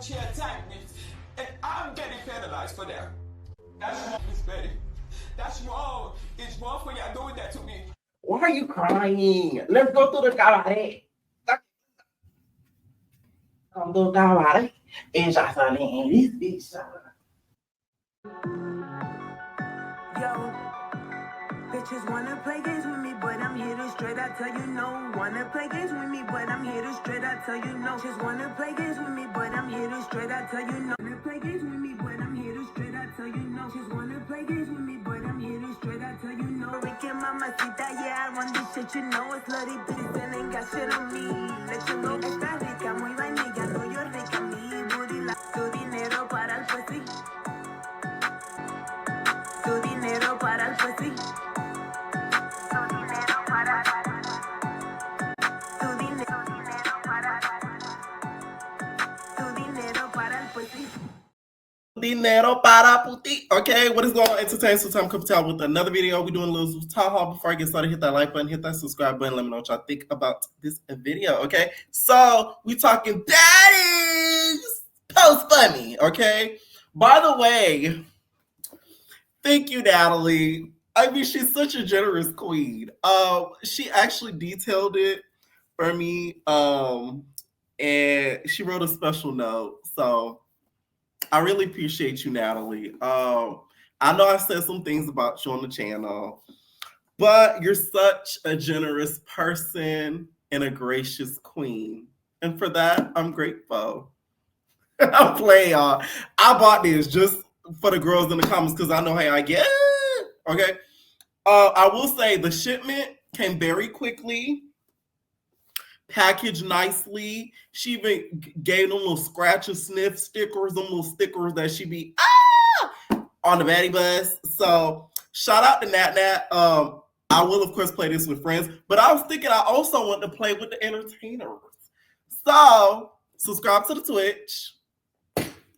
she attacked me, and I'm getting penalized for that. That's wrong, Miss Betty. That's wrong. It's wrong for y'all doing that to me. Why are you crying? Let's go to the cabaret. Come to the cabaret. And just in this bitch. Yo, bitches wanna play games with me, but I'm here to straight I tell you no. Wanna play games with me, but I'm here to straight I tell you no. Just wanna play games with me, but I'm here to straight I tell you no. Wanna play games with me, but I'm here to straight I tell you no. Just wanna play games with me, but I'm here to straight I tell you no. Ricky mamacita, yeah, I run this shit, you know it's slutty bitches and ain't got shit on me. Let you know esta rica, muy vainilla, no yo rica, mi booty la. Tu dinero para el pussy. Tu dinero para el pussy. Dinero para puti. Okay, what is going on? Entertain some time coming out with another video. We're doing a little town hall. Before I get started, hit that like button, hit that subscribe button. Let me know what y'all think about this video. Okay, so we talking baddies post funny. Okay, by the way, thank you, Natalie. I mean, she's such a generous queen. She actually detailed it for me. And she wrote a special note. So I really appreciate you, Natalie. I know I said some things about you on the channel, but you're such a generous person and a gracious queen. And for that, I'm grateful. I'm playing, y'all. I bought this just for the girls in the comments because I know how I get. Okay. I will say the shipment came very quickly, packaged nicely. She even gave them little scratch and sniff stickers, them little stickers that she be on the Baddie bus. So shout out to Nat. I will of course play this with friends, but I was thinking I also want to play with the entertainers. So subscribe to the Twitch,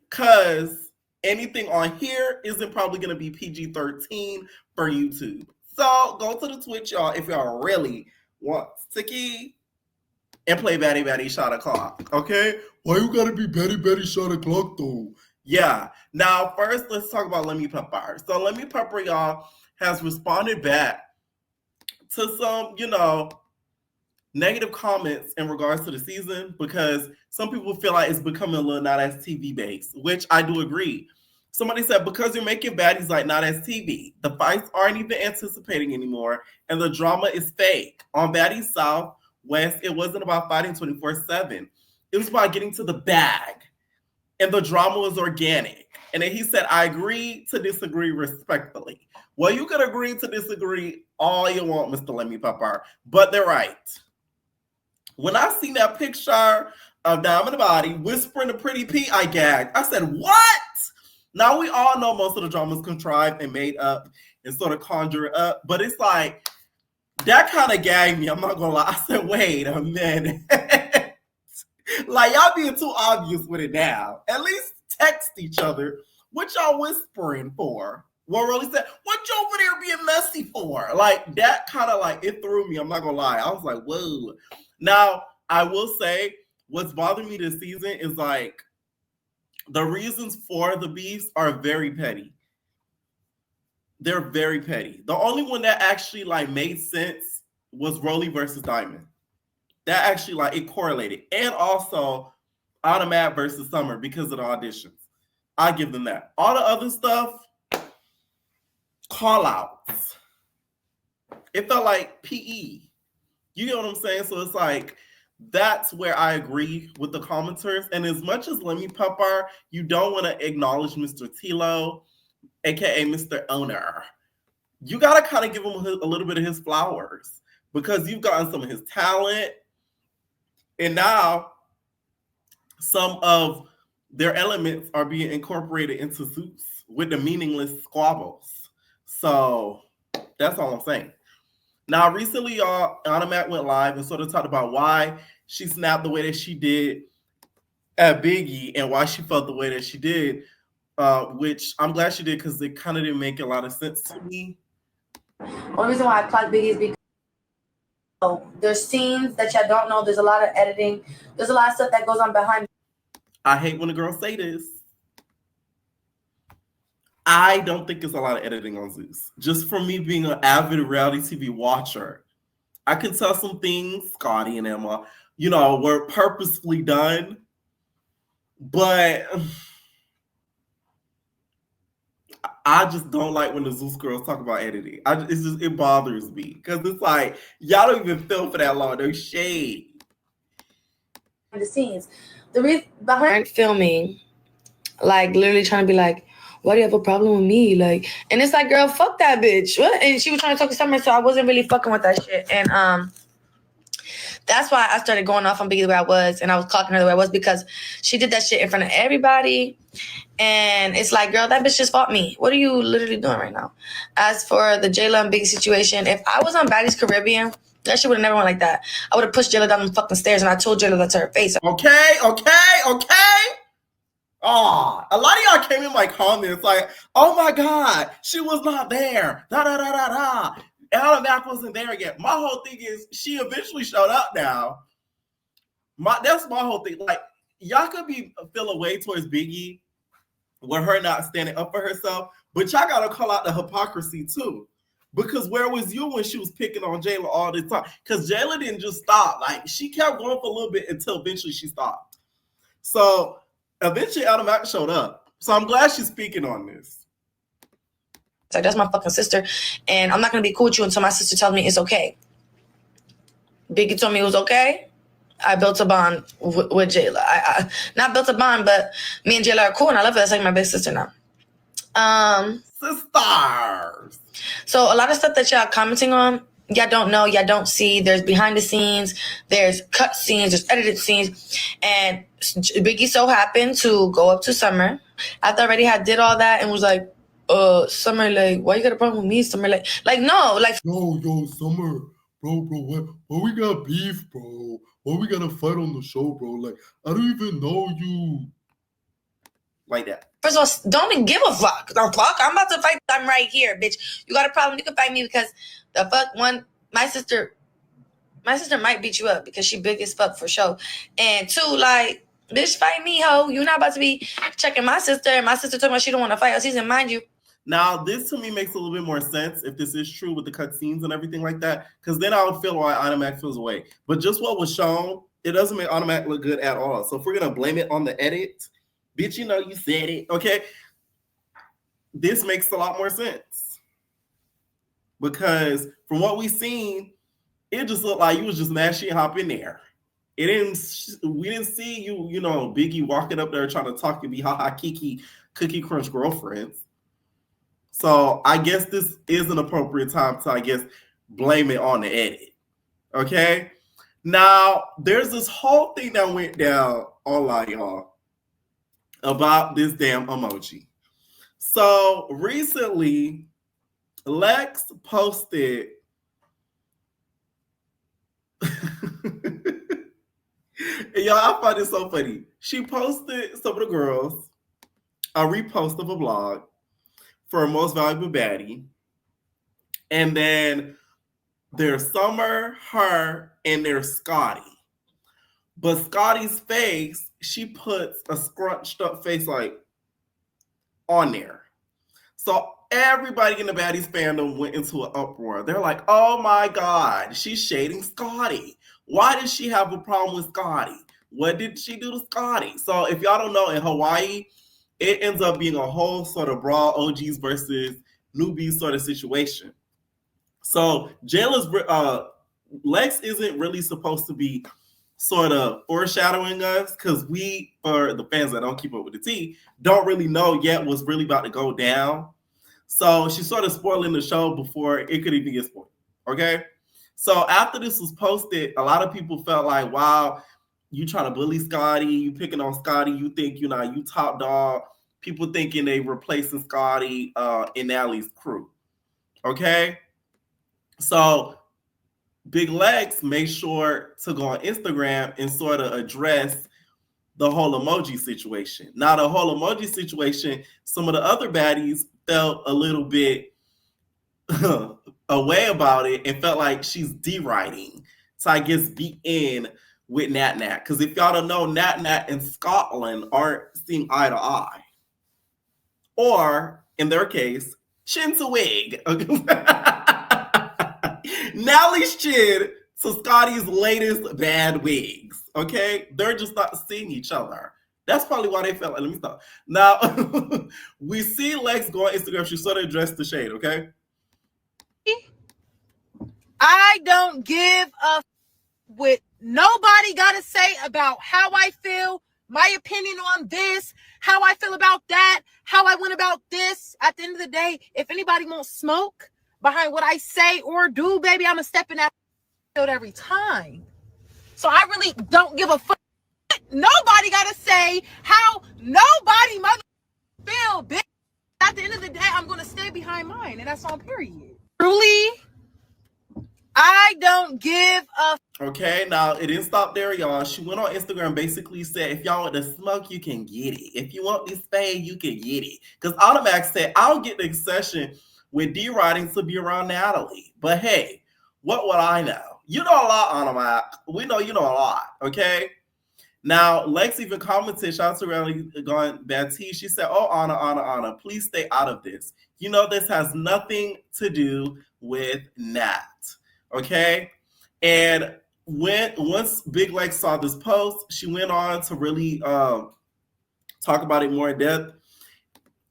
cause anything on here isn't probably gonna be PG-13 for YouTube. So go to the Twitch, y'all, if y'all really want to key and play Baddie Shot O'Clock. Okay? Why you gotta be Baddie Shot O'Clock though? Yeah. Now, first, let's talk about Lemmy Pepper. So Lemmy Pepper, y'all, has responded back to some, negative comments in regards to the season because some people feel like it's becoming a little not as TV based, which I do agree. Somebody said, because you're making baddies like not as TV, the fights aren't even anticipating anymore, and the drama is fake. On Baddies South West, it wasn't about fighting 24/7. It was about getting to the bag, and the drama was organic. And then he said, I agree to disagree respectfully. Well, you can agree to disagree all you want, Mr. Lemmy Pepper, but they're right. When I seen that picture of Diamond Body whispering to Pretty P, I gagged. I said, what? Now, we all know most of the drama is contrived and made up and sort of conjured up, but it's like, that kind of gagged me. I'm not going to lie. I said, wait a minute. Like, y'all being too obvious with it now. At least text each other. What y'all whispering for? What really said, what you over there being messy for? Like, that kind of like, it threw me. I'm not going to lie. I was like, whoa. Now, I will say, what's bothering me this season is like, the reasons for the beefs are very petty. They're very petty. The only one that actually like made sense was Rolly versus Diamond. That actually like it correlated. And also Ahna versus Summer because of the auditions. I give them that. All the other stuff, call outs. It felt like PE. You get what I'm saying? So it's like, that's where I agree with the commenters. And as much as Lemmy Pepper, you don't want to acknowledge Mr. Tilo, aka Mr. Owner. You got to kind of give him a little bit of his flowers because you've gotten some of his talent. And now some of their elements are being incorporated into Zeus with the meaningless squabbles. So that's all I'm saying. Now, recently, Ahna went live and sort of talked about why she snapped the way that she did at Biggie and why she felt the way that she did, which I'm glad she did because it kind of didn't make a lot of sense to me. Only reason why I clock Biggie is because there's scenes that y'all don't know. There's a lot of editing. There's a lot of stuff that goes on behind. I hate when the girls say this. I don't think it's a lot of editing on Zeus. Just for me being an avid reality TV watcher, I could tell some things, Scotty and Emma, were purposefully done. But I just don't like when the Zeus girls talk about editing. It bothers me. Because it's like, y'all don't even film for that long. There's shade. The scenes. The reason behind filming, like literally trying to be like, why do you have a problem with me? Like, and it's like, girl, fuck that bitch. What? And she was trying to talk to Summer, so I wasn't really fucking with that shit. And that's why I started going off on Biggie the way I was, and I was clocking her the way I was, because she did that shit in front of everybody. And it's like, girl, that bitch just fought me. What are you literally doing right now? As for the Jayla and Biggie situation, if I was on Baddies Caribbean, that shit would have never went like that. I would have pushed Jayla down the fucking stairs, and I told Jayla that to her face. Okay. Oh, a lot of y'all came in my comments like, oh my God, she was not there. Ahna Mac wasn't there yet. My whole thing is she eventually showed up now. That's my whole thing. Like, y'all could feel a way towards Biggie with her not standing up for herself, but y'all gotta call out the hypocrisy too. Because where was you when she was picking on Jayla all the time? Because Jayla didn't just stop. Like, she kept going for a little bit until eventually she stopped. So eventually Ahna Mac showed up. So I'm glad she's speaking on this. Like, that's my fucking sister, and I'm not gonna be cool with you until my sister tells me it's okay. Biggie told me it was okay. I built a bond with Jayla. I not built a bond, but me and Jayla are cool, and I love her. That's like my big sister now. Sisters. So a lot of stuff that y'all commenting on, y'all don't know, y'all don't see. There's behind the scenes, there's cut scenes, there's edited scenes, and Biggie so happened to go up to Summer after I already did all that and was like, Summer, like, why you got a problem with me, Summer? Like, no, like, yo, Summer, bro, what we got beef, bro? Why we got a fight on the show, bro? Like, I don't even know you. Like that. First of all, don't even give a fuck. Don't fuck. I'm about to fight. I'm right here, bitch. You got a problem? You can fight me, because the fuck, one, my sister might beat you up because she big as fuck for sure. And two, like, bitch, fight me, ho. You're not about to be checking my sister, and my sister talking about she don't want to fight our season, mind you. Now, this to me makes a little bit more sense if this is true with the cut scenes and everything like that, because then I would feel why Ahna Mac feels away. But just what was shown, it doesn't make Ahna Mac look good at all. So if we're going to blame it on the edit, bitch, you said it, okay? This makes a lot more sense. Because from what we've seen, it just looked like you was just mashing hop in there. We didn't see you, Biggie walking up there trying to talk and be Kiki Cookie Crunch girlfriends. So I guess this is an appropriate time to, blame it on the edit. Okay? Now, there's this whole thing that went down online, y'all, about this damn emoji. So recently, Lex posted y'all, I find it so funny. She posted some of the girls a repost of a blog for Most Valuable Baddie. And then there's Summer, her, and there's Scotty. But Scotty's face, she puts a scrunched up face on there. So everybody in the Baddies fandom went into an uproar. They're like, oh my God, she's shading Scotty. Why does she have a problem with Scotty? What did she do to Scotty? So if y'all don't know, in Hawaii, it ends up being a whole sort of brawl, OGs versus newbies sort of situation. So Lex isn't really supposed to be sort of foreshadowing us, because we, for the fans that don't keep up with the tea, don't really know yet what's really about to go down. So she's sort of spoiling the show before it could even get spoiled. Okay? So after this was posted, a lot of people felt like, wow, you trying to bully Scotty, you picking on Scotty, you think, you top dog. People thinking they replacing Scotty in Allie's crew. Okay? So Big Lex made sure to go on Instagram and sort of address the whole emoji situation. Now, the whole emoji situation, some of the other baddies felt a little bit away about it and felt like she's deriding. So I guess be in with Nat Nat. Because if y'all don't know, Nat Nat and Scotland aren't seeing eye to eye. Or, in their case, chin to wig. Nallie's chin to Scotty's latest bad wigs. Okay? They're just not seeing each other. That's probably why they felt like, let me stop. Now, we see Lex go on Instagram. She sort of addressed the shade, okay? I don't give a what nobody got to say about how I feel, my opinion on this, how I feel about that, how I went about this. At the end of the day, if anybody wants smoke behind what I say or do, baby, I'm going to step in that field every time. So I really don't give a fuck. Nobody got to say how nobody mother feel, bitch. At the end of the day, I'm going to stay behind mine, and that's on period. Truly, I don't give a... Okay, now it didn't stop there, y'all. She went on Instagram, basically said, if y'all want the smoke, you can get it. If you want this fade, you can get it. Because Automax said, I'll get the accession with D-Riding to be around Natalie. But hey, what would I know? You know a lot, Automax. We know you know a lot, okay? Now, Lex even commented, shout out to Rally Gone Bad Tea. She said, oh, Ahna, please stay out of this. You know, this has nothing to do with Nat, okay? And once Big Lex saw this post, she went on to really talk about it more in depth.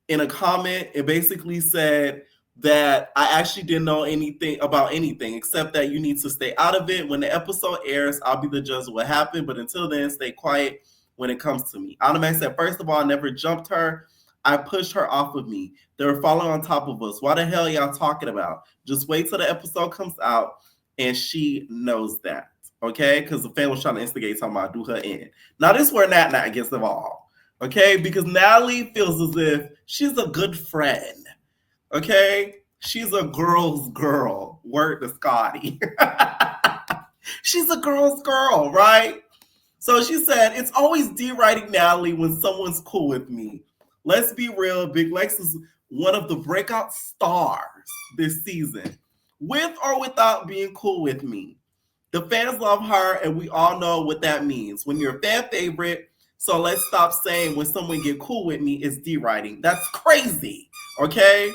In a comment, it basically said that I actually didn't know anything about anything except that you need to stay out of it. When the episode airs, I'll be the judge of what happened. But until then, stay quiet when it comes to me. Automatic said, first of all, I never jumped her. I pushed her off of me. They were falling on top of us. What the hell y'all talking about? Just wait till the episode comes out, and she knows that. Okay, because the fan was trying to instigate talking about do her in. Now this is where Nat gets involved. Okay, because Natalie feels as if she's a good friend. Okay, she's a girl's girl. Word to Scotty. She's a girl's girl, right? So she said, it's always D-writing Natalie when someone's cool with me. Let's be real, Big Lex is one of the breakout stars this season, with or without being cool with me. The fans love her, and we all know what that means. When you're a fan favorite, so let's stop saying when someone get cool with me, it's D-writing. That's crazy, okay?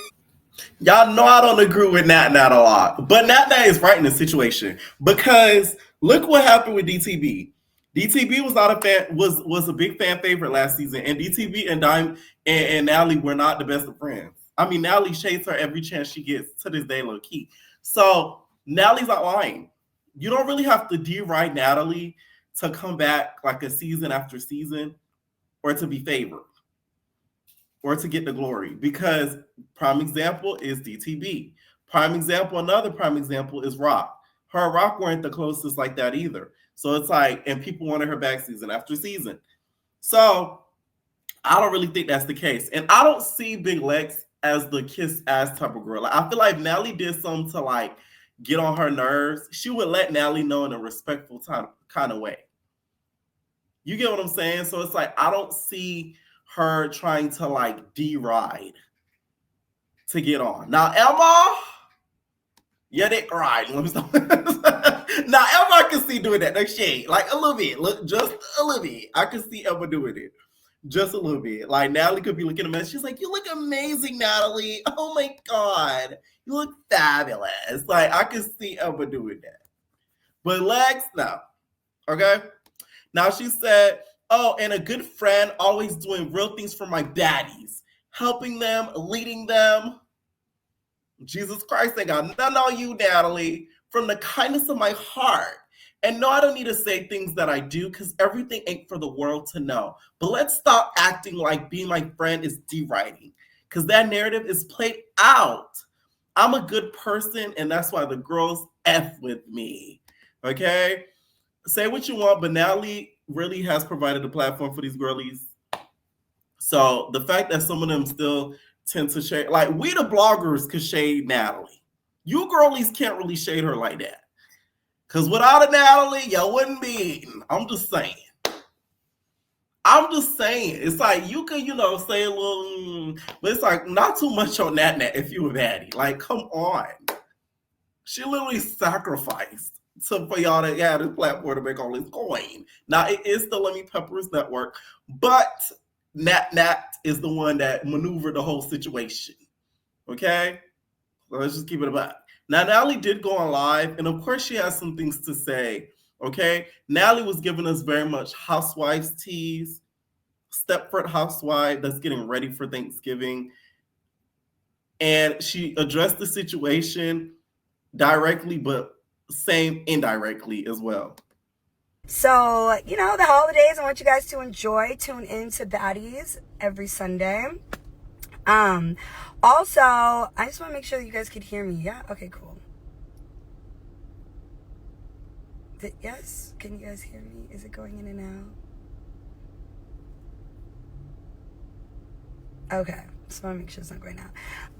Y'all know I don't agree with Nat a lot, but Nat is right in the situation because look what happened with DTB. DTB was not a fan, was a big fan favorite last season, and DTB and Dime and Natalie were not the best of friends. I mean, Natalie shades her every chance she gets to this day, low key. So Natalie's not lying. You don't really have to D-write Natalie to come back like a season after season or to be favored or to get the glory, because prime example is DTB. Another prime example is Rock. Her and Rock weren't the closest like that either. So it's like, and people wanted her back season after season. So I don't really think that's the case. And I don't see Big Lex as the kiss ass type of girl. Like, I feel like Natalie did something to like get on her nerves. She would let Natalie know in a respectful kind of way. You get what I'm saying? So it's like, I don't see her trying to like D-ride to get on. Now, Emma, yeah, they ride. Let me stop. Now, Emma, I can see doing that. No shade. Like a little bit. Look, just a little bit. I can see Emma doing it. Just a little bit. Like Natalie could be looking at me. She's like, you look amazing, Natalie. Oh my God. You look fabulous. Like I can see Emma doing that. But Lex, no. Okay? Now she said, oh, and a good friend always doing real things for my baddies. Helping them, leading them. Jesus Christ, I got none on you, Natalie. From the kindness of my heart. And no, I don't need to say things that I do because everything ain't for the world to know. But let's stop acting like being my friend is D-writing. Because that narrative is played out. I'm a good person, and that's why the girls F with me. Okay? Say what you want, but Natalie really has provided a platform for these girlies. So the fact that some of them still tend to shade, like we the bloggers could shade Natalie. You girlies can't really shade her like that. Because without a Natalie, y'all wouldn't be eating. I'm just saying. It's like you could, say a little, but it's like not too much on Nat if you a baddie. Like, come on. She literally sacrificed for y'all to have this platform to make all this coin. Now, it is the Lemmy Peppers Network, but Nat is the one that maneuvered the whole situation. Okay? So let's just keep it about. Now, Natalie did go on live, and of course she has some things to say. Okay? Natalie was giving us very much housewives teas, Stepford housewife that's getting ready for Thanksgiving. And she addressed the situation directly, but same indirectly as well. So, you know, the holidays, I want you guys to enjoy. Tune in to Baddies every Sunday. Also, I just want to make sure that you guys could hear me. Yeah? Okay, cool. Yes? Can you guys hear me? Is it going in and out? Okay. Just want to make sure it's not going out.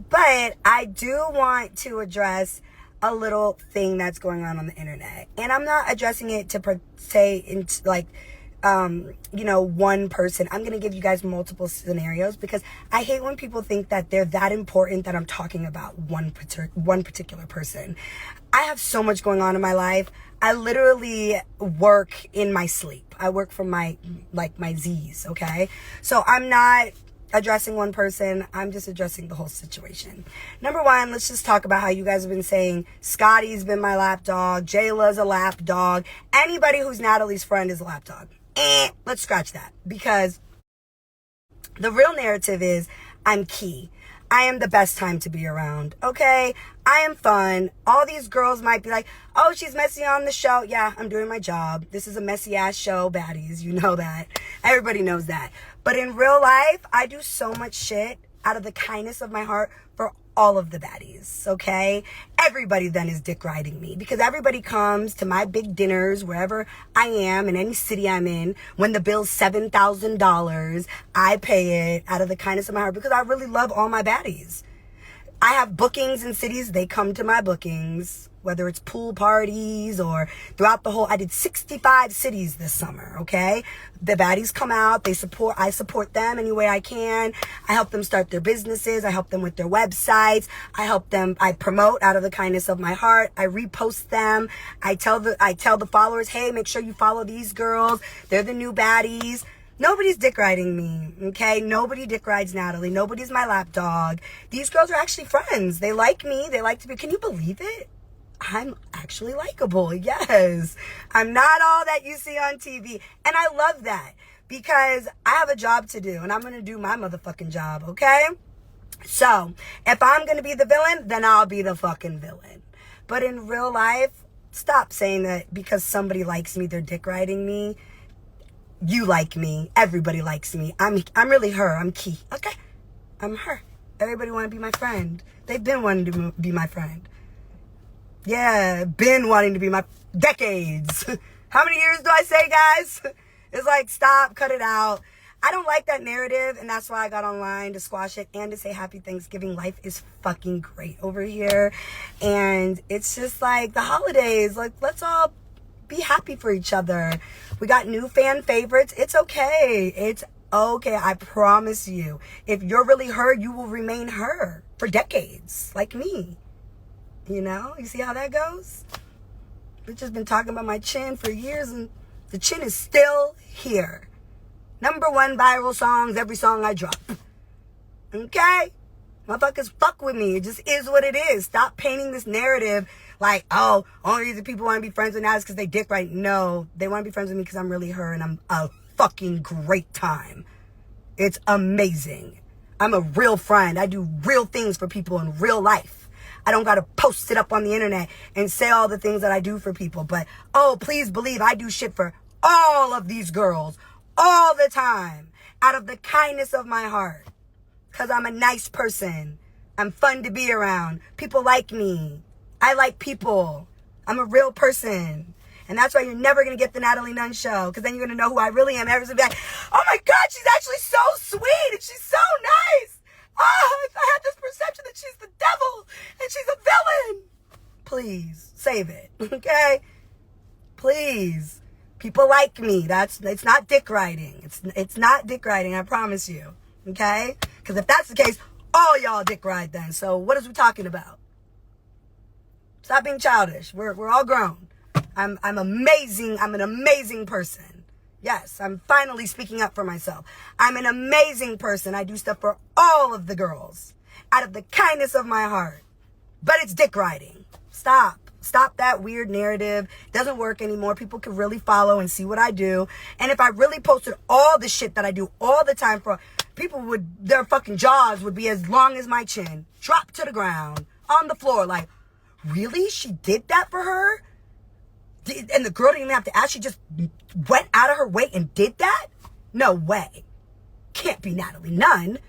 But I do want to address a little thing that's going on the internet. And I'm not addressing it to say into like, you know, one person. I'm going to give you guys multiple scenarios because I hate when people think that they're that important that I'm talking about one particular person. I have so much going on in my life. I literally work in my sleep. I work from my Z's, okay? So I'm not addressing one person. I'm just addressing the whole situation. Number one, let's just talk about how you guys have been saying Scotty's been my lapdog, Jayla's a lapdog, anybody who's Natalie's friend is a lapdog. Let's scratch that, because the real narrative is I'm key. I am the best time to be around, okay? I am fun. All these girls might be like, oh, she's messy on the show. Yeah, I'm doing my job. This is a messy-ass show, Baddies. You know that. Everybody knows that. But in real life, I do so much shit out of the kindness of my heart for all of the baddies, okay? Everybody then is dick riding me because everybody comes to my big dinners wherever I am in any city I'm in. When the bill's $7,000, I pay it out of the kindness of my heart because I really love all my baddies. I have bookings in cities, they come to my bookings, whether it's pool parties or throughout the whole, I did 65 cities this summer, okay? The baddies come out, I support them any way I can. I help them start their businesses, I help them with their websites, I promote out of the kindness of my heart, I repost them, I tell the followers, hey, make sure you follow these girls, they're the new baddies. Nobody's dick riding me, okay? Nobody dick rides Natalie. Nobody's my lapdog. These girls are actually friends. They like me. They like to be, can you believe it? I'm actually likable, yes. I'm not all that you see on TV. And I love that because I have a job to do and I'm going to do my motherfucking job, okay? So, if I'm going to be the villain, then I'll be the fucking villain. But in real life, stop saying that because somebody likes me, they're dick riding me. You like me. Everybody likes me. I'm really her. I'm key. Okay? I'm her. Everybody want to be my friend. They've been wanting to be my friend. Yeah, been wanting to be my decades. How many years do I say, guys? It's like, stop, cut it out. I don't like that narrative, and that's why I got online to squash it and to say happy Thanksgiving. Life is fucking great over here. And it's just like the holidays. Like, let's all be happy for each other. We got new fan favorites. It's okay. It's okay. I promise you. If you're really her, you will remain her for decades, like me. You know? You see how that goes? We've just been talking about my chin for years, and the chin is still here. #1 viral songs, every song I drop. Okay? Motherfuckers fuck with me. It just is what it is. Stop painting this narrative like, oh, only reason people want to be friends with Nat is because they dick right. No, they want to be friends with me because I'm really her and I'm a fucking great time. It's amazing. I'm a real friend. I do real things for people in real life. I don't got to post it up on the internet and say all the things that I do for people. But, oh, please believe I do shit for all of these girls all the time out of the kindness of my heart. Because I'm a nice person. I'm fun to be around. People like me. I like people. I'm a real person. And that's why you're never going to get the Natalie Nunn show. Because then you're going to know who I really am. Everyone's going to be like, oh my God, she's actually so sweet. And she's so nice. Oh, I had this perception that she's the devil. And she's a villain. Please, save it. Okay? Please. People like me. It's not dick riding. It's not dick riding, I promise you. Okay? Because if that's the case, all y'all dick ride then. So what is we talking about? Stop being childish. We're all grown. I'm amazing. I'm an amazing person. Yes, I'm finally speaking up for myself. I'm an amazing person. I do stuff for all of the girls out of the kindness of my heart. But it's dick riding. Stop. Stop that weird narrative. It doesn't work anymore. People can really follow and see what I do. And if I really posted all the shit that I do all the time, for people would, their fucking jaws would be as long as my chin. Drop to the ground. On the floor. Like, really? She did that for her? And the girl didn't even have to ask. She just went out of her way and did that? No way. Can't be Natalie Nunn.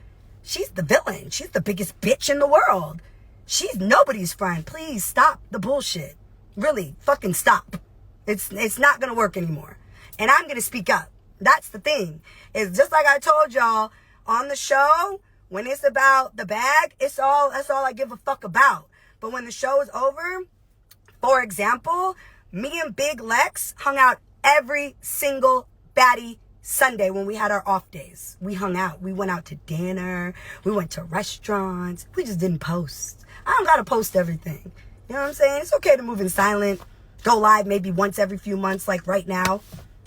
She's the villain. She's the biggest bitch in the world. She's nobody's friend. Please stop the bullshit. Really, fucking stop. It's not gonna work anymore. And I'm gonna speak up. That's the thing. It's just like I told y'all on the show, when it's about the bag, that's all I give a fuck about. But when the show is over, for example, me and Big Lex hung out every single baddie Sunday when we had our off days. We hung out. We went out to dinner. We went to restaurants. We just didn't post. I don't gotta post everything. You know what I'm saying? It's okay to move in silent. Go live maybe once every few months, like right now.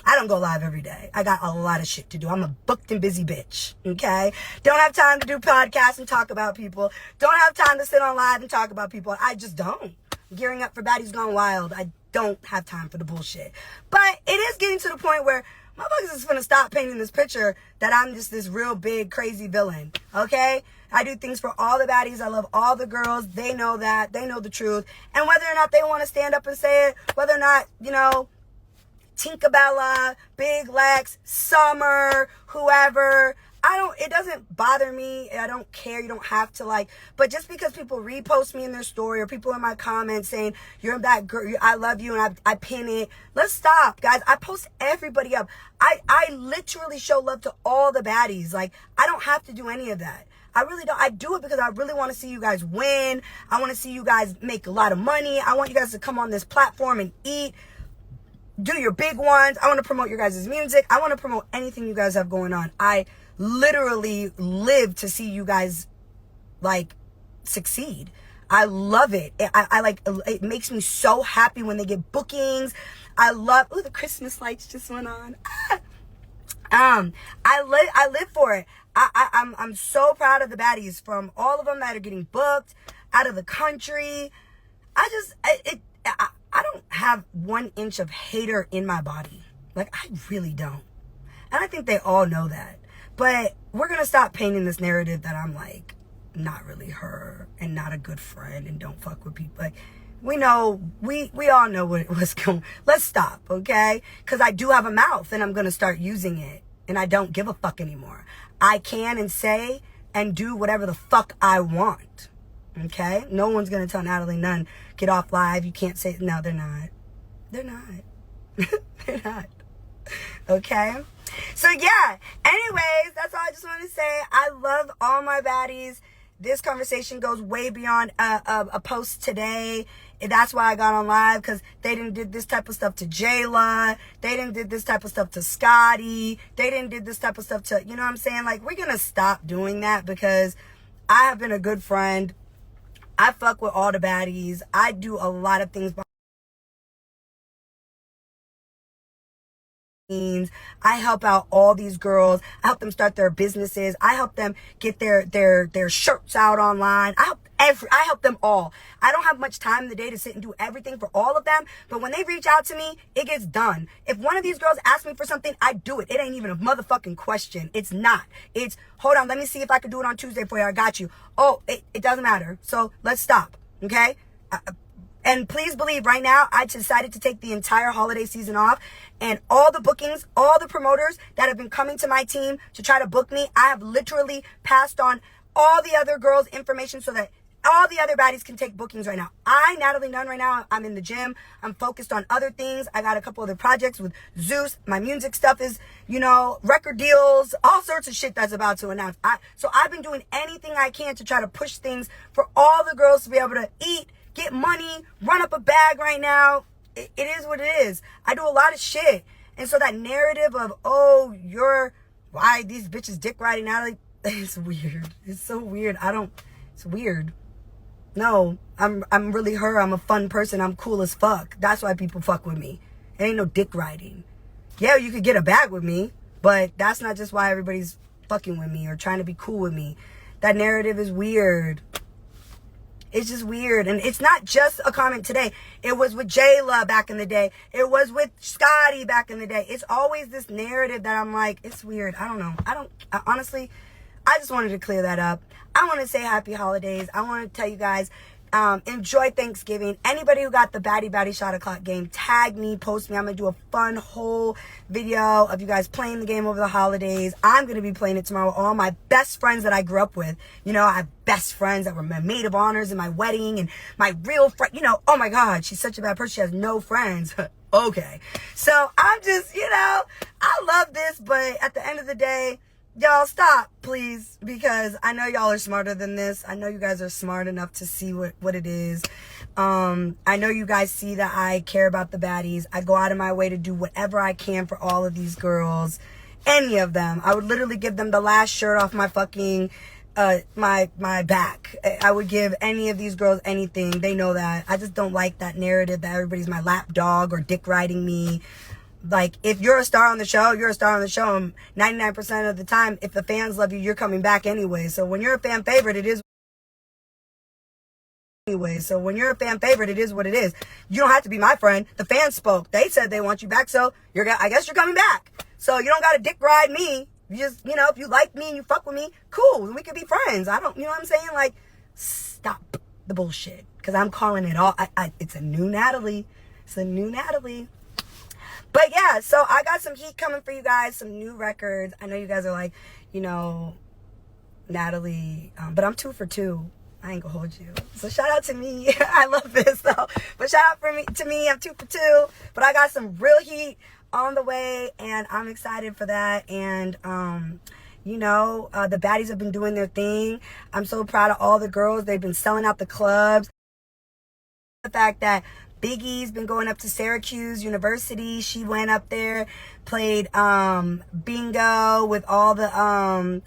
I don't go live every day. I got a lot of shit to do. I'm a booked and busy bitch, okay? Don't have time to do podcasts and talk about people. Don't have time to sit on live and talk about people. I just don't. Gearing up for Baddies Gone Wild. I don't have time for the bullshit. But it is getting to the point where motherfuckers is gonna stop painting this picture that I'm just this real big, crazy villain, okay? I do things for all the baddies. I love all the girls. They know that. They know the truth. And whether or not they want to stand up and say it, whether or not, you know, Tinkerbella, Big Lex, Summer, whoever, it doesn't bother me. I don't care. You don't have to like, but just because people repost me in their story or people in my comments saying, you're that girl, I love you, and I pin it. Let's stop, guys. I post everybody up. I literally show love to all the baddies. Like, I don't have to do any of that. I really don't. I do it because I really want to see you guys win. I want to see you guys make a lot of money. I want you guys to come on this platform and eat. Do your big ones. I want to promote your guys' music. I want to promote anything you guys have going on. I literally live to see you guys like succeed. I love it. I like, it makes me so happy when they get bookings. I love, the Christmas lights just went on. I live for it. I'm so proud of the baddies, from all of them that are getting booked out of the country. I don't have 1 inch of hater in my body. Like, I really don't. And I think they all know that. But we're going to stop painting this narrative that I'm like, not really her and not a good friend and don't fuck with people. Like, we know, we all know what's going. Let's stop, okay? Because I do have a mouth and I'm going to start using it. And I don't give a fuck anymore. I can and say and do whatever the fuck I want. Okay? No one's going to tell Natalie Nunn, get off live. You can't say, no, they're not. They're not. They're not. Okay? So yeah, anyways, that's all I just want to say. I love all my baddies. This conversation goes way beyond a post today. And that's why I got on live, because they didn't did this type of stuff to Jayla. They didn't did this type of stuff to Scotty. They didn't did this type of stuff to, you know what I'm saying? Like, we're going to stop doing that, because I have been a good friend. I fuck with all the baddies. I do a lot of things. I help out all these girls. I help them start their businesses. I help them get their shirts out online. I help them all. I don't have much time in the day to sit and do everything for all of them, but when they reach out to me, it gets done. If one of these girls asks me for something, I do it. It ain't even a motherfucking question. It's not. It's, hold on, let me see if I can do it on Tuesday for you. I got you. Oh, it doesn't matter. So let's stop. Okay? And please believe, right now, I decided to take the entire holiday season off, and all the bookings, all the promoters that have been coming to my team to try to book me, I have literally passed on all the other girls' information so that all the other baddies can take bookings right now. Natalie Nunn, right now, I'm in the gym. I'm focused on other things. I got a couple other projects with Zeus. My music stuff is, record deals, all sorts of shit that's about to announce. So I've been doing anything I can to try to push things for all the girls to be able to eat, get money, run up a bag right now. It is what it is. I do a lot of shit. And so that narrative of, oh, why these bitches dick riding Natalie, it's weird. It's so weird. It's weird. No, I'm really her. I'm a fun person. I'm cool as fuck. That's why people fuck with me. It ain't no dick riding. Yeah, you could get a bag with me, but that's not just why everybody's fucking with me or trying to be cool with me. That narrative is weird. It's just weird. And it's not just a comment today. It was with Jayla back in the day. It was with Scotty back in the day. It's always this narrative that I'm like, it's weird. I don't know. Honestly, I just wanted to clear that up. I want to say happy holidays. I want to tell you guys, enjoy Thanksgiving. Anybody who got the Baddy Shot O'Clock game, tag me, post me. I'm going to do a fun whole video of you guys playing the game over the holidays. I'm going to be playing it tomorrow with all my best friends that I grew up with. You know, I have best friends that were my maid of honors in my wedding, and my real friend, you know, oh my God, she's such a bad person. She has no friends. Okay. So I'm just, you know, I love this, but at the end of the day, y'all stop, please, because I know y'all are smarter than this. I know you guys are smart enough to see what it is. I know you guys see that I care about the baddies. I go out of my way to do whatever I can for all of these girls. Any of them. I would literally give them the last shirt off my fucking, my back. I would give any of these girls anything. They know that. I just don't like that narrative that everybody's my lap dog or dick riding me. Like, if you're a star on the show, you're a star on the show. And 99% of the time, if the fans love you, you're coming back anyway. So when you're a fan favorite, it is anyway. So when you're a fan favorite, it is what it is. You don't have to be my friend. The fans spoke. They said they want you back. So I guess you're coming back. So you don't got to dick ride me. You just, you know, if you like me and you fuck with me, cool. We could be friends. You know what I'm saying? Like, stop the bullshit. Because I'm calling it all. It's a new Natalie. It's a new Natalie. But yeah, so I got some heat coming for you guys, some new records. I know you guys are like, you know, Natalie, but I'm 2 for 2. I ain't gonna hold you. So shout out to me. I love this though. But shout out to me. I'm 2 for 2. But I got some real heat on the way, and I'm excited for that. And you know, the baddies have been doing their thing. I'm so proud of all the girls. They've been selling out the clubs. The fact that Biggie's been going up to Syracuse University. She went up there, played bingo with all the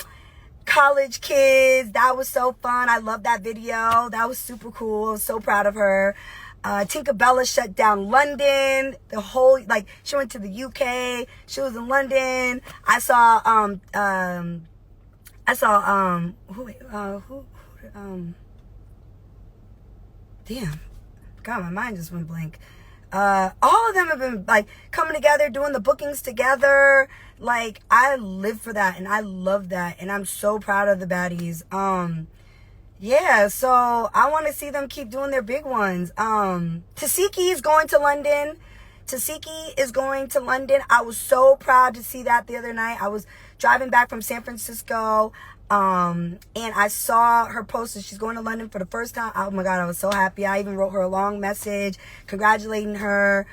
college kids. That was so fun. I love that video. That was super cool. I was so proud of her. Tinkerbella shut down London. The whole, like, she went to the UK. She was in London. I saw damn. God, my mind just went blank. All of them have been like coming together, doing the bookings together. Like, I live for that and I love that, and I'm so proud of the baddies. Yeah, so I want to see them keep doing their big ones. Tasiki is going to London. I was so proud to see that the other night. I was driving back from San Francisco, and I saw her post that she's going to London for the first time. Oh my God, I was so happy. I even wrote her a long message congratulating her.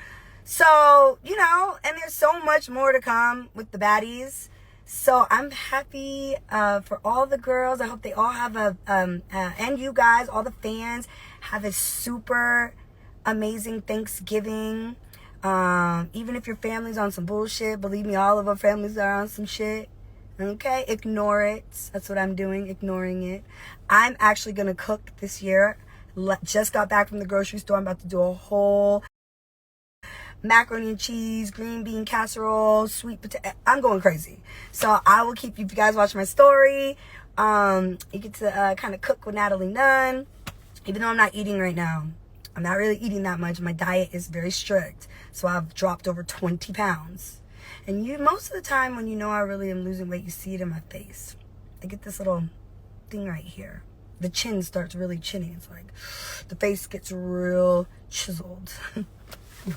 So, you know, and there's so much more to come with the baddies. So I'm happy for all the girls. I hope they all have and you guys, all the fans, have a super amazing Thanksgiving. Even if your family's on some bullshit, believe me, all of our families are on some shit. Okay, ignore it. That's what I'm doing, ignoring it. I'm actually gonna cook this year. Just got back from the grocery store. I'm about to do a whole macaroni and cheese, green bean casserole, sweet potato. I'm going crazy. So I will keep you, if you guys watch my story. You get to kind of cook with Natalie Nunn. Even though I'm not eating right now, I'm not really eating that much. My diet is very strict, so I've dropped over 20 pounds. And most of the time when you know I really am losing weight, you see it in my face. I get this little thing right here. The chin starts really chinning. It's like the face gets real chiseled.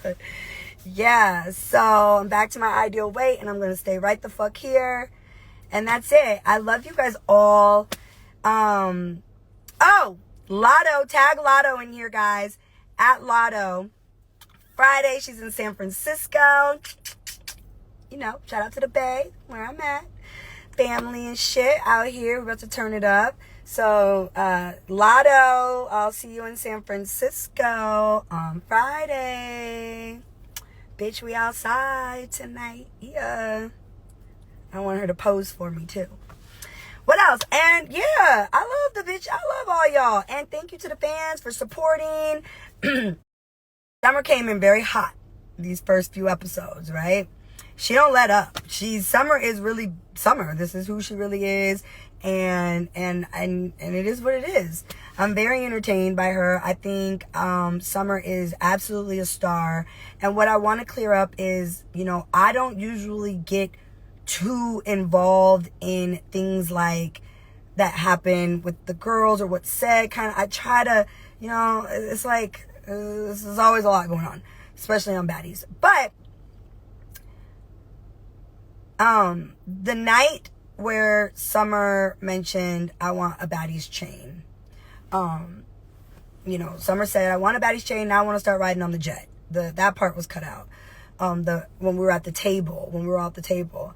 But yeah, so I'm back to my ideal weight, and I'm going to stay right the fuck here. And that's it. I love you guys all. Oh, Lotto, tag Lotto in here, guys. At Lotto. Friday, she's in San Francisco. You know, shout out to the Bay, where I'm at. Family and shit out here. We're about to turn it up. So, Lotto, I'll see you in San Francisco on Friday. Bitch, we outside tonight. Yeah. I want her to pose for me, too. What else? And yeah, I love the bitch. I love all y'all. And thank you to the fans for supporting. Summer came in very hot these first few episodes, right? She don't let up. Summer is really Summer. This is who she really is. And it is what it is. I'm very entertained by her. I think Summer is absolutely a star. And what I want to clear up is, I don't usually get too involved in things like that happen with the girls or what's said. I try to, it's like there's always a lot going on, especially on Baddies. But the night where Summer mentioned, I want a Baddies chain. Summer said, I want a Baddies chain. Now I want to start riding on the jet. That part was cut out. When we were at the table.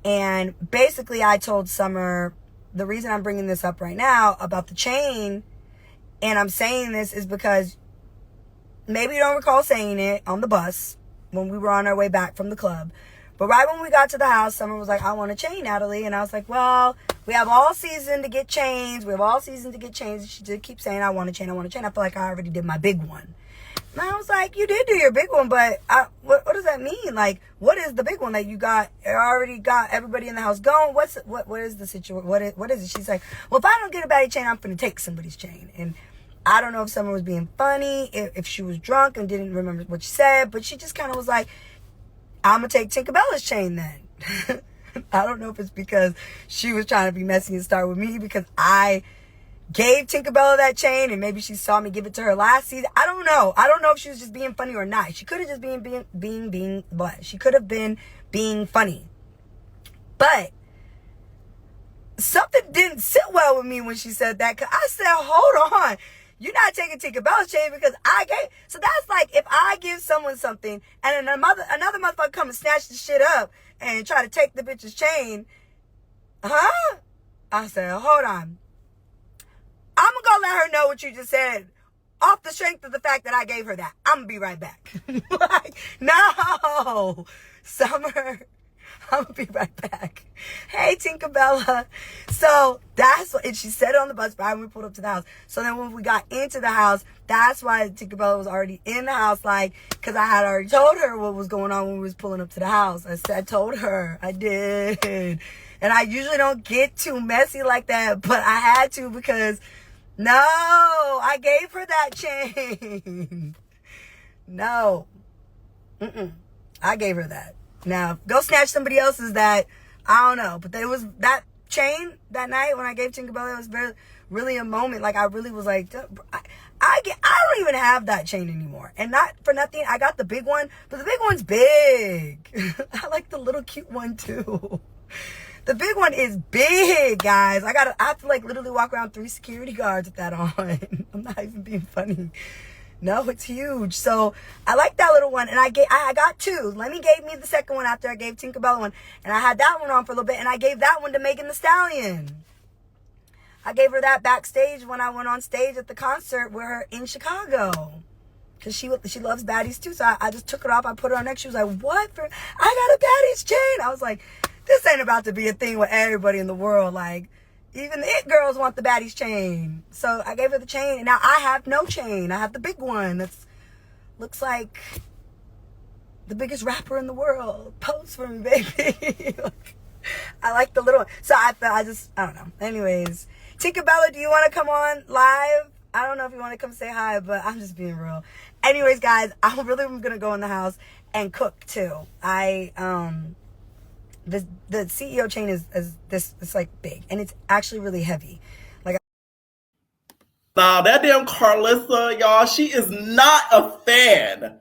And basically I told Summer, the reason I'm bringing this up right now about the chain, and I'm saying this is because maybe you don't recall saying it on the bus when we were on our way back from the club. But right when we got to the house, Summer was like, I want a chain, Natalie. And I was like, well, we have all season to get chains. And she did keep saying, I want a chain. I feel like I already did my big one. And I was like, you did do your big one, but what does that mean? Like, what is the big one that you got? You already got everybody in the house going. What is the situation? What is it? She's like, well, if I don't get a baddie chain, I'm going to take somebody's chain. And I don't know if Summer was being funny, if she was drunk and didn't remember what she said, but she just kind of was like, I'm going to take Tinkerbella's chain then. I don't know if it's because she was trying to be messy and start with me because I gave Tinkerbella that chain and maybe she saw me give it to her last season. I don't know. I don't know if she was just being funny or not. She could have just being what? She could have been being funny. But something didn't sit well with me when she said that, because I said, hold on. You're not taking Tinkerbella's chain because I gave. So that's like if I give someone something and another motherfucker come and snatch the shit up and try to take the bitch's chain. Huh? I said, hold on. I'm going to let her know what you just said off the strength of the fact that I gave her that. I'm going to be right back. Like, no. Summer, I'm going to be right back. Hey, Tinkerbella. So that's what, and she said it on the bus right when we pulled up to the house. So then when we got into the house, that's why Tinkerbella was already in the house, like, because I had already told her what was going on when we was pulling up to the house. I told her. I did. And I usually don't get too messy like that, but I had to because, no, I gave her that chain. No. I gave her that. Now, go snatch somebody else's that, I don't know. But it was that chain that night when I gave Tinkerbella, it was really a moment. Like, I really was like, I don't even have that chain anymore. And not for nothing, I got the big one, but the big one's big. I like the little cute one too. The big one is big, guys. I have to like literally walk around 3 security guards with that on. I'm not even being funny. No, it's huge. So I like that little one. And I got 2. Lemmy gave me the second one after I gave Tinkerbella one. And I had that one on for a little bit. And I gave that one to Megan Thee Stallion. I gave her that backstage when I went on stage at the concert with her in Chicago. Because she loves Baddies too. So I just took it off. I put it on next. She was like, what? I got a Baddies chain. I was like, this ain't about to be a thing with everybody in the world. Like, even the it girls want the Baddies chain. So I gave her the chain. And now I have no chain. I have the big one. That's looks like the biggest rapper in the world. Pose for me, baby. I like the little one. So I don't know. Anyways, Tinkerbella, do you want to come on live? I don't know if you want to come say hi, but I'm just being real. Anyways, guys, I'm really going to go in the house and cook too. The CEO chain is this, it's like big and it's actually really heavy. Like, now that damn Carlissa, y'all, she is not a fan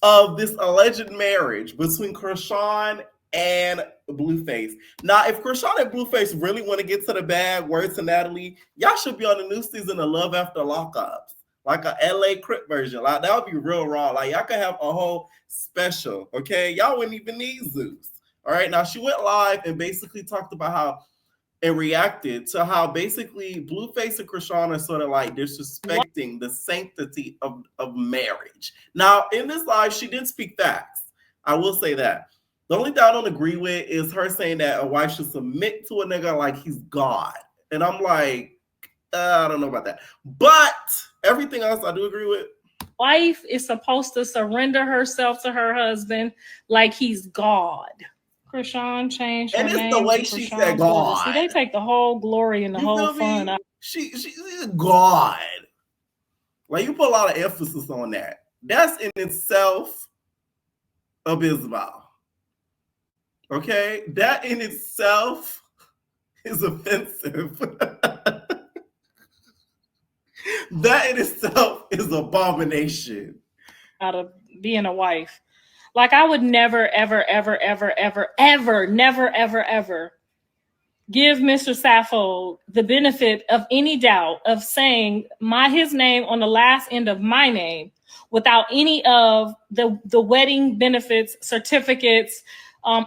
of this alleged marriage between Chrisean and Blueface. Now, if Chrisean and Blueface really want to get to the bag, word to Natalie, y'all should be on the new season of Love After Lockups, like a LA Crip version. Like, that would be real raw. Like, y'all could have a whole special, okay? Y'all wouldn't even need Zeus. All right, now she went live and basically talked about how and reacted to how basically Blueface and Chrisean are sort of like disrespecting the sanctity of marriage. Now, in this live, she did speak facts. I will say that. The only thing I don't agree with is her saying that a wife should submit to a nigga like he's God. And I'm like, I don't know about that. But everything else I do agree with. Wife is supposed to surrender herself to her husband like he's God. Chrisean changed her And it's name the way to she Chrisean said God. See, they take the whole glory and the whole fun out. She's God. Like, you put a lot of emphasis on that. That's in itself abysmal. Okay? That in itself is offensive. That in itself is abomination. Out of being a wife. Like, I would never, ever, ever, ever, ever, ever, never, ever, ever give Mr. Sappho the benefit of any doubt of saying his name on the last end of my name without any of the wedding benefits, certificates,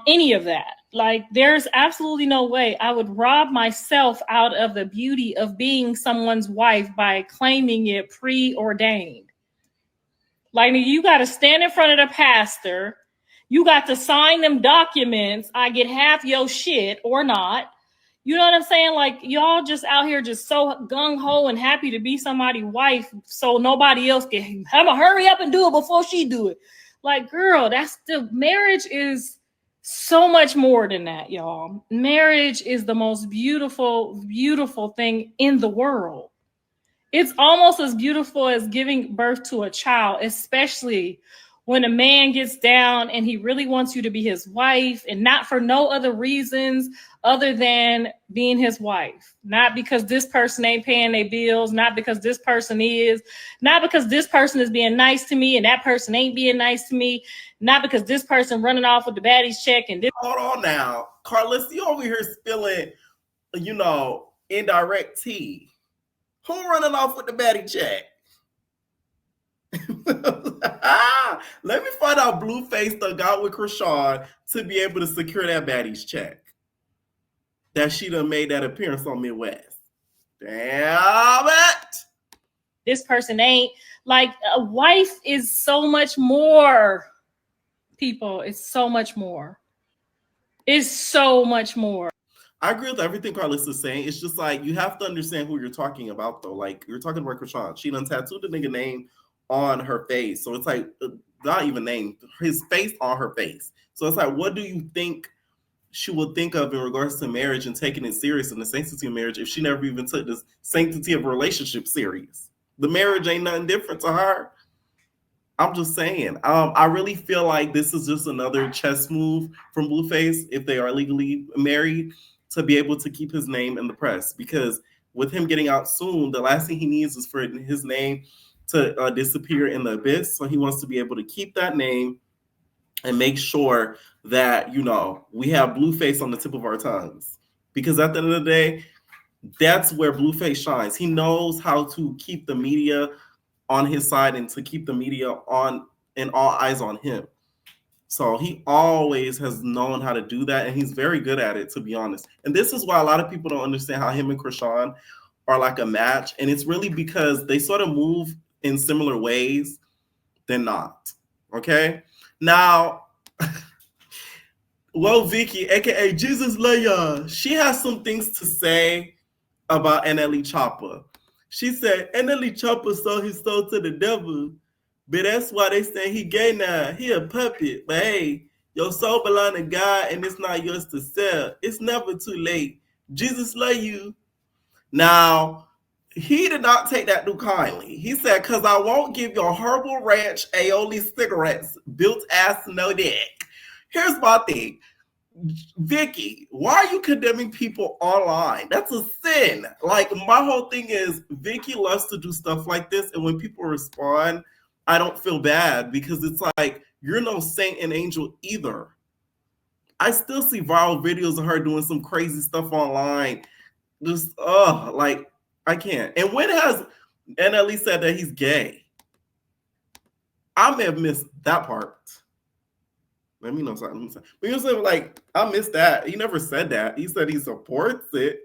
any of that. Like, there's absolutely no way I would rob myself out of the beauty of being someone's wife by claiming it preordained. Like, you got to stand in front of the pastor. You got to sign them documents. I get half your shit or not. You know what I'm saying? Like, y'all just out here just so gung-ho and happy to be somebody's wife so nobody else can. I'm going to hurry up and do it before she do it. Like, girl, marriage is so much more than that, y'all. Marriage is the most beautiful, beautiful thing in the world. It's almost as beautiful as giving birth to a child, especially when a man gets down and he really wants you to be his wife, and not for no other reasons other than being his wife. Not because this person ain't paying their bills, not because this person is, not because this person is being nice to me and that person ain't being nice to me, not because this person running off with the baddies check and this. Hold on now. Carlos, you over here spilling, indirect tea. Who running off with the baddie check? Let me find out Blueface done got with Chrisean to be able to secure that baddie's check. That she done made that appearance on Midwest. Damn it! This person ain't. Like, a wife is so much more, people. It's so much more. It's so much more. I agree with everything Carlos is saying. It's just like, you have to understand who you're talking about, though. Like, you're talking about Chrisean. She done tattooed the nigga name on her face. So it's like, not even name, his face on her face. So it's like, what do you think she would think of in regards to marriage and taking it serious and the sanctity of marriage if she never even took the sanctity of a relationship serious? The marriage ain't nothing different to her. I'm just saying. I really feel like this is just another chess move from Blueface, if they are legally married, to be able to keep his name in the press. Because with him getting out soon, the last thing he needs is for his name to disappear in the abyss. So he wants to be able to keep that name and make sure that, we have Blueface on the tip of our tongues. Because at the end of the day, that's where Blueface shines. He knows how to keep the media on his side and to keep the media on and all eyes on him. So he always has known how to do that, and he's very good at it, to be honest. And this is why a lot of people don't understand how him and Chrisean are like a match. And it's really because they sort of move in similar ways than not. Okay? Now, well, Vicky, aka Jesus Leia, she has some things to say about NLE Choppa. She said, NLE Choppa sold his soul to the devil, but that's why they say he gay now. He a puppet. But hey, your soul belong to God and it's not yours to sell. It's never too late. Jesus love you. Now, he did not take that too kindly. He said, because I won't give your Herbal Ranch aioli cigarettes built ass no dick. Here's my thing. Vicky, why are you condemning people online? That's a sin. Like, my whole thing is Vicky loves to do stuff like this, and when people respond, I don't feel bad because it's like, you're no saint and angel either. I still see viral videos of her doing some crazy stuff online. Just, like, I can't. And when has NLE said that he's gay? I may have missed that part. Let me know something. But you said, like, I missed that. He never said that. He said he supports it,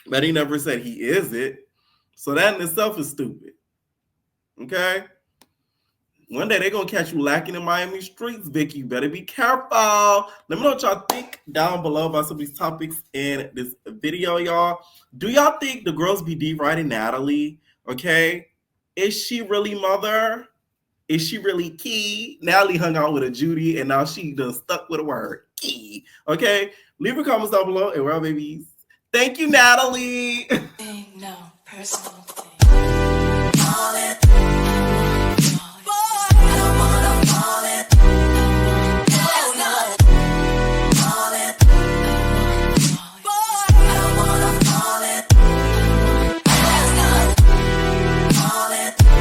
but he never said he is it. So that in itself is stupid. Okay? One day they're gonna catch you lacking in Miami streets, Vicky. You better be careful. Let me know what y'all think down below about some of these topics in this video, y'all. Do y'all think the girls be deriding Natalie? Okay. Is she really mother? Is she really key? Natalie hung out with a Judy and now she done stuck with a word. Key. Okay. Leave your comments down below and we're all babies. Thank you, Natalie. No personal thing.